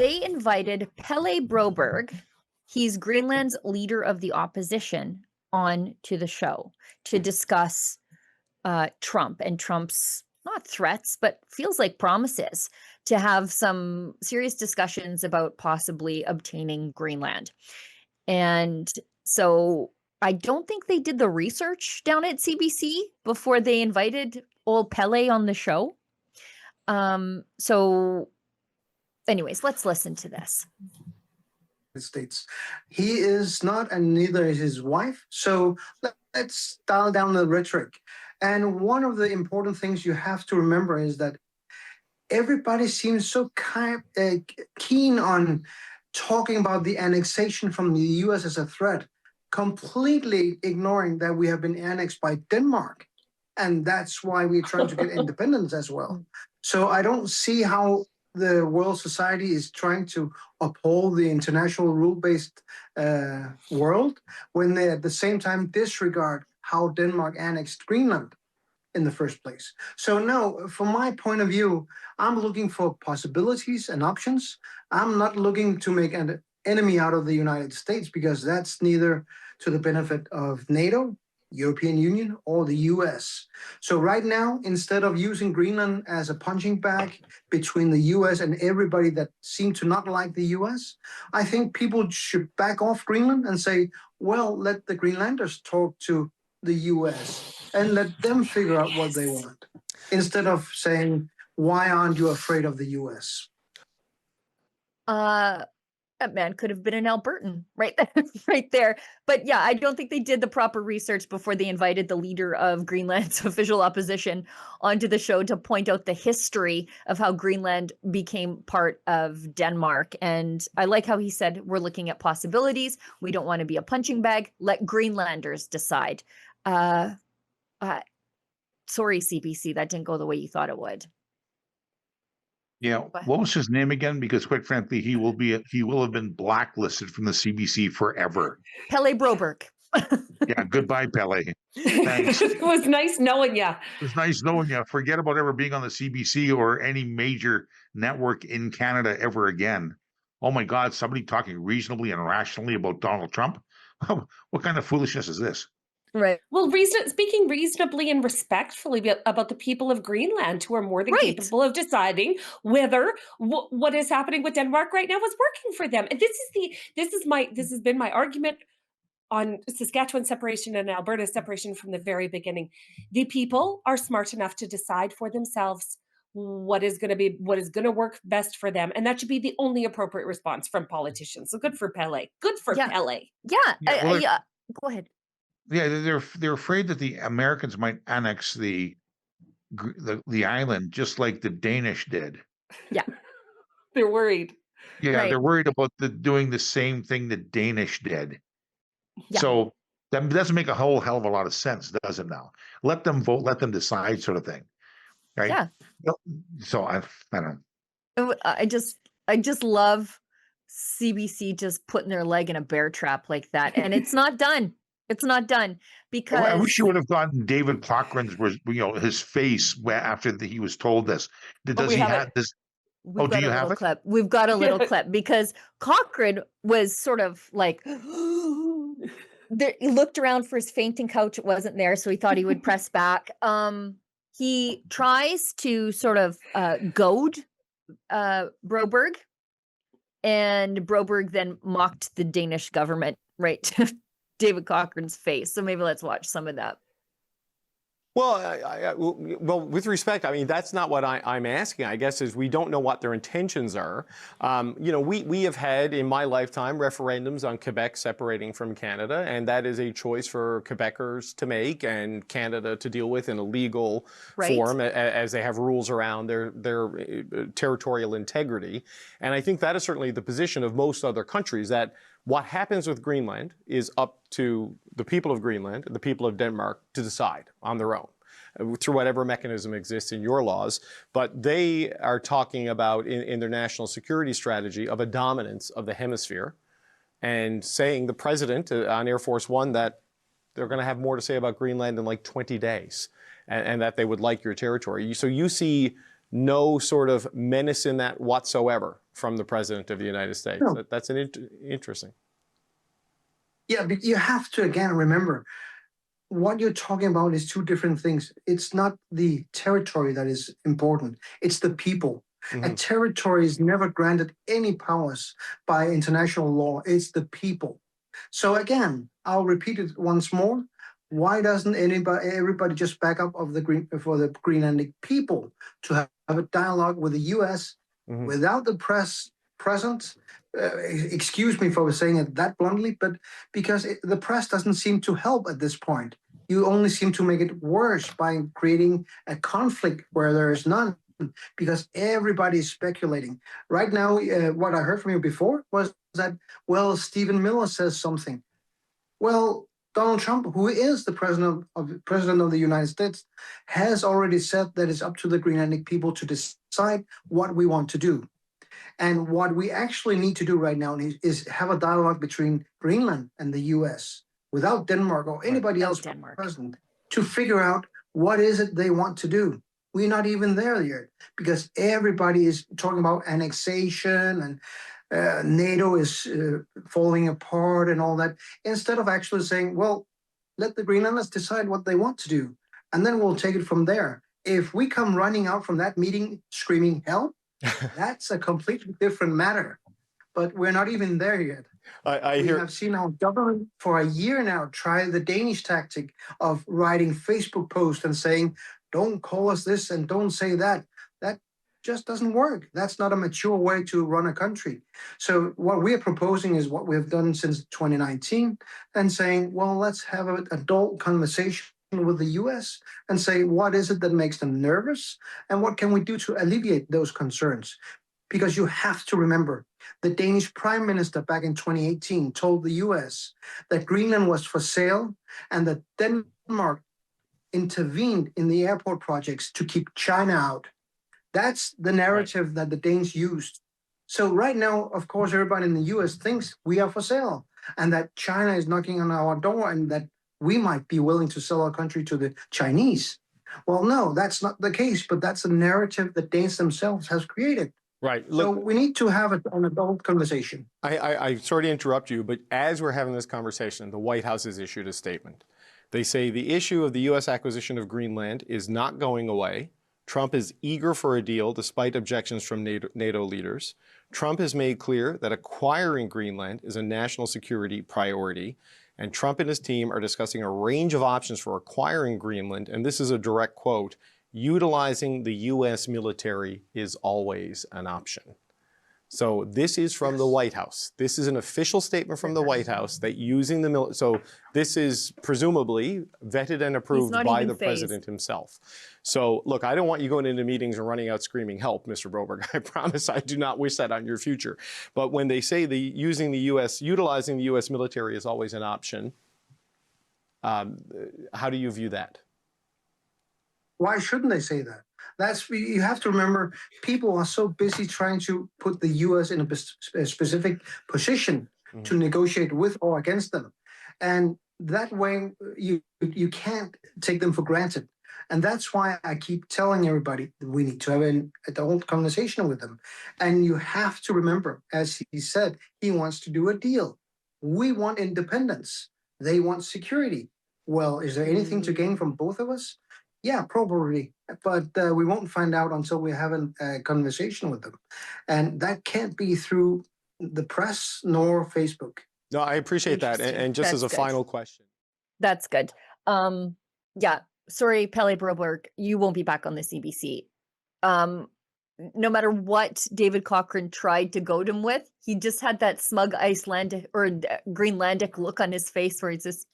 they invited Pele Broberg, he's Greenland's leader of the opposition, on to the show to discuss Trump and Trump's not threats, but feels like promises to have some serious discussions about possibly obtaining Greenland. And so I don't think they did the research down at CBC before they invited old Pele on the show. So anyways, let's listen to this. States. He is not, and neither is his wife. So let's dial down the rhetoric. And one of the important things you have to remember is that everybody seems so keen on talking about the annexation from the US as a threat, completely ignoring that we have been annexed by Denmark. And that's why we're trying to get independence as well. So I don't see how the world society is trying to uphold the international rule-based world when they at the same time disregard how Denmark annexed Greenland in the first place. So no, from my point of view, I'm looking for possibilities and options. I'm not looking to make an enemy out of the United States, because that's neither to the benefit of NATO, European Union, or the US. So right now, instead of using Greenland as a punching bag between the US and everybody that seem to not like the US, I think people should back off Greenland and say, well, let the Greenlanders talk to the US and let them figure out what they want, instead of saying, why aren't you afraid of the US? That man could have been an Albertan right there. But yeah, I don't think they did the proper research before they invited the leader of Greenland's official opposition onto the show to point out the history of how Greenland became part of Denmark. And I like how he said, we're looking at possibilities. We don't want to be a punching bag. Let Greenlanders decide. Sorry, CBC, that didn't go the way you thought it would. Yeah, what was his name again? Because quite frankly, he will have been blacklisted from the CBC forever. Pele Broberg. Yeah, goodbye, Pele. Thanks. It was nice knowing you. It was nice knowing you. Forget about ever being on the CBC or any major network in Canada ever again. Oh my God, somebody talking reasonably and rationally about Donald Trump? What kind of foolishness is this? Right. Well, speaking reasonably and respectfully about the people of Greenland, who are more than capable of deciding whether what is happening with Denmark right now is working for them. And this has been my argument on Saskatchewan separation and Alberta separation from the very beginning. The people are smart enough to decide for themselves what is going to work best for them, and that should be the only appropriate response from politicians. So good for Pele. Good for Pele. Yeah. Go ahead. Yeah, they're afraid that the Americans might annex the island just like the Danish did. Yeah, they're worried. Yeah, they're worried about doing the same thing the Danish did. Yeah. So that doesn't make a whole hell of a lot of sense, does it? Now, let them vote, let them decide, sort of thing, right? Yeah. So I don't know. I just love CBC just putting their leg in a bear trap like that, and it's not done. It's not done because I wish you would have gotten David Cochran's, his face after he was told this. Does he have this? Do you have it? Clip. We've got a little clip because Cochrane was sort of like he looked around for his fainting couch. It wasn't there, so he thought he would press back. He tries to sort of goad Broberg, and Broberg then mocked the Danish government, right? David Cochran's face. So maybe let's watch some of that. Well, well, with respect, I mean, that's not what I'm asking, I guess, is we don't know what their intentions are. We have had, in my lifetime, referendums on Quebec separating from Canada, and that is a choice for Quebecers to make and Canada to deal with in a legal form, as they have rules around their territorial integrity. And I think that is certainly the position of most other countries, that what happens with Greenland is up to the people of Greenland, the people of Denmark, to decide on their own through whatever mechanism exists in your laws. But they are talking about, in their national security strategy, of a dominance of the hemisphere, and saying, the president on Air Force One, that they're going to have more to say about Greenland in like 20 days, and that they would like your territory. So you see no sort of menace in that whatsoever from the President of the United States. No. That's interesting. Yeah, but you have to, again, remember, what you're talking about is two different things. It's not the territory that is important. It's the people. A territory is never granted any powers by international law. It's the people. So again, I'll repeat it once more. Why doesn't everybody just back up for the Greenlandic people to have a dialogue with the U.S. without the press present? Excuse me for saying it that bluntly, but because the press doesn't seem to help at this point. You only seem to make it worse by creating a conflict where there is none, because everybody is speculating. Right now, what I heard from you before was that, well, Stephen Miller says something. Well, Donald Trump, who is the president of the United States, has already said that it's up to the Greenlandic people to decide what we want to do. And what we actually need to do right now is have a dialogue between Greenland and the U.S. without Denmark or anybody else present to figure out what is it they want to do. We're not even there yet, because everybody is talking about annexation and NATO is falling apart and all that, instead of actually saying, well, let the Greenlanders decide what they want to do, and then we'll take it from there. If we come running out from that meeting screaming help, that's a completely different matter. But we're not even there yet. We have seen our government for a year now try the Danish tactic of writing Facebook posts and saying, don't call us this and don't say that. That just doesn't work. That's not a mature way to run a country. So what we're proposing is what we've done since 2019 and saying, well, let's have an adult conversation with the US and say, what is it that makes them nervous? And what can we do to alleviate those concerns? Because you have to remember, the Danish Prime Minister back in 2018 told the US that Greenland was for sale and that Denmark intervened in the airport projects to keep China out. That's the narrative that the Danes used. So right now, of course, everybody in the US thinks we are for sale and that China is knocking on our door and that we might be willing to sell our country to the Chinese. Well, no, that's not the case, but that's a narrative that Danes themselves has created. Right. Look, so we need to have an adult conversation. I sorry to interrupt you, but as we're having this conversation, the White House has issued a statement. They say the issue of the U.S. acquisition of Greenland is not going away. Trump is eager for a deal despite objections from NATO leaders. Trump has made clear that acquiring Greenland is a national security priority. And Trump and his team are discussing a range of options for acquiring Greenland. And this is a direct quote, utilizing the U.S. military is always an option. So this is from the White House. This is an official statement from the White House that using the military, so this is presumably vetted and approved by the president himself. So look, I don't want you going into meetings and running out screaming help, Mr. Broberg. I promise I do not wish that on your future. But when they say utilizing the U.S. military is always an option, how do you view that? Why shouldn't they say that? You have to remember, people are so busy trying to put the U.S. in a specific position to negotiate with or against them. And that way, you can't take them for granted. And that's why I keep telling everybody that we need to have an adult conversation with them. And you have to remember, as he said, he wants to do a deal. We want independence. They want security. Well, is there anything to gain from both of us? Yeah, probably, but we won't find out until we have a conversation with them. And that can't be through the press nor Facebook. No, I appreciate that. And just as a final question. That's good. Yeah, sorry, Pelle Broberg, you won't be back on the CBC. No matter what David Cochrane tried to goad him with, he just had that smug Icelandic or Greenlandic look on his face where he's just,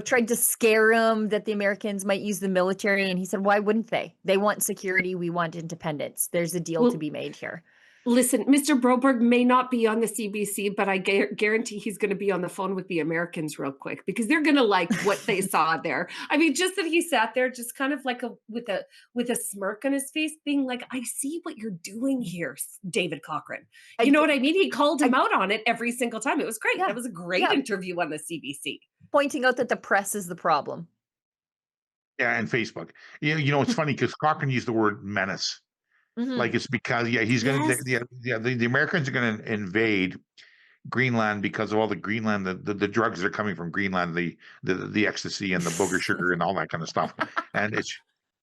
tried to scare him that the Americans might use the military. And he said, why wouldn't they? They want security. We want independence. There's a deal to be made here. Listen, Mr. Broberg may not be on the CBC, but I guarantee he's going to be on the phone with the Americans real quick because they're going to like what they saw there. I mean, just that he sat there just kind of like with a smirk on his face being like, I see what you're doing here, David Cochrane. You know what I mean? He called him out on it every single time. It was great. Yeah, that was a great interview on the CBC. Pointing out that the press is the problem. Yeah, and Facebook. It's funny because Cochrane used the word menace. Like it's because he's going to the Americans are going to invade Greenland because of all the Greenland the drugs that are coming from Greenland, the ecstasy and the booger sugar and all that kind of stuff, and it's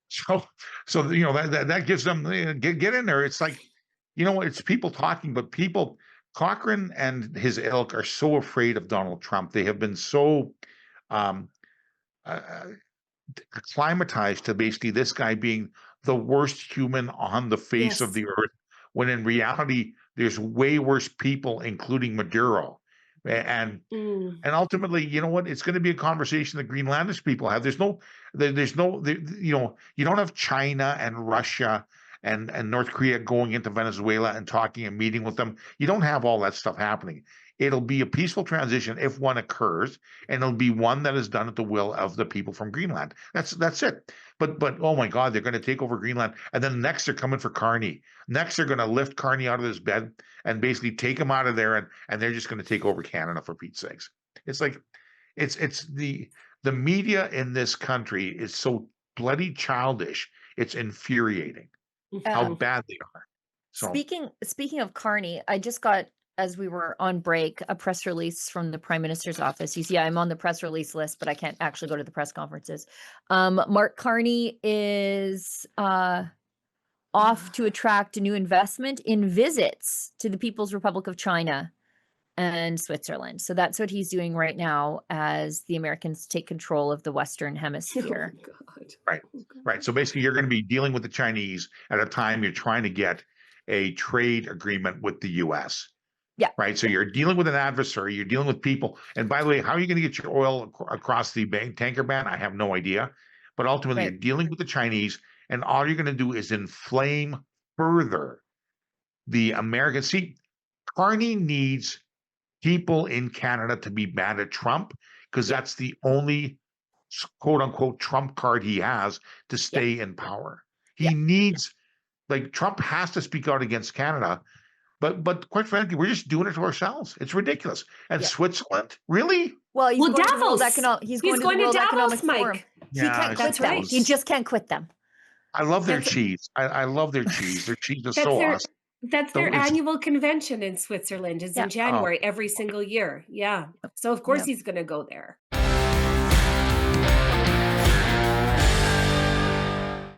so that gives them get in there. It's like it's people talking, but Cochrane and his ilk are so afraid of Donald Trump. They have been so um, acclimatized to basically this guy being the worst human on the face of the earth, when in reality there's way worse people, including Maduro. And ultimately, you know what? It's going to be a conversation the Greenlandish people have. There's no, you don't have China and Russia and North Korea going into Venezuela and talking and meeting with them. You don't have all that stuff happening. It'll be a peaceful transition if one occurs, and it'll be one that is done at the will of the people from Greenland. That's it. But oh my God, they're going to take over Greenland, and then next they're coming for Carney. Next they're going to lift Carney out of his bed and basically take him out of there, and they're just going to take over Canada, for Pete's sakes. It's like it's the media in this country is so bloody childish. It's infuriating how bad they are. So Speaking of Carney, I just got, as we were on break, a press release from the Prime Minister's office. You see, I'm on the press release list, but I can't actually go to the press conferences. Mark Carney is off to attract a new investment in visits to the People's Republic of China and Switzerland. So that's what he's doing right now as the Americans take control of the Western Hemisphere. Oh, God. Right, right. So basically, you're going to be dealing with the Chinese at a time you're trying to get a trade agreement with the U.S. Yeah. Right. So you're dealing with an adversary. You're dealing with people. And by the way, how are you going to get your oil across the tanker ban? I have no idea. But ultimately, you're dealing with the Chinese, and all you're going to do is inflame further the American. See, Carney needs people in Canada to be mad at Trump, because that's the only quote unquote Trump card he has to stay in power. He needs, like, Trump has to speak out against Canada. But quite frankly, we're just doing it to ourselves. It's ridiculous. And Switzerland, really? Well, he's going Davos. to the World he's going to the World Economic Forum. He can't quit them. Right. He just can't quit them. I love their cheese. I love their cheese. Their cheese is so awesome. That's their annual convention in Switzerland. Is in January every single year. Yeah. So of course he's going to go there.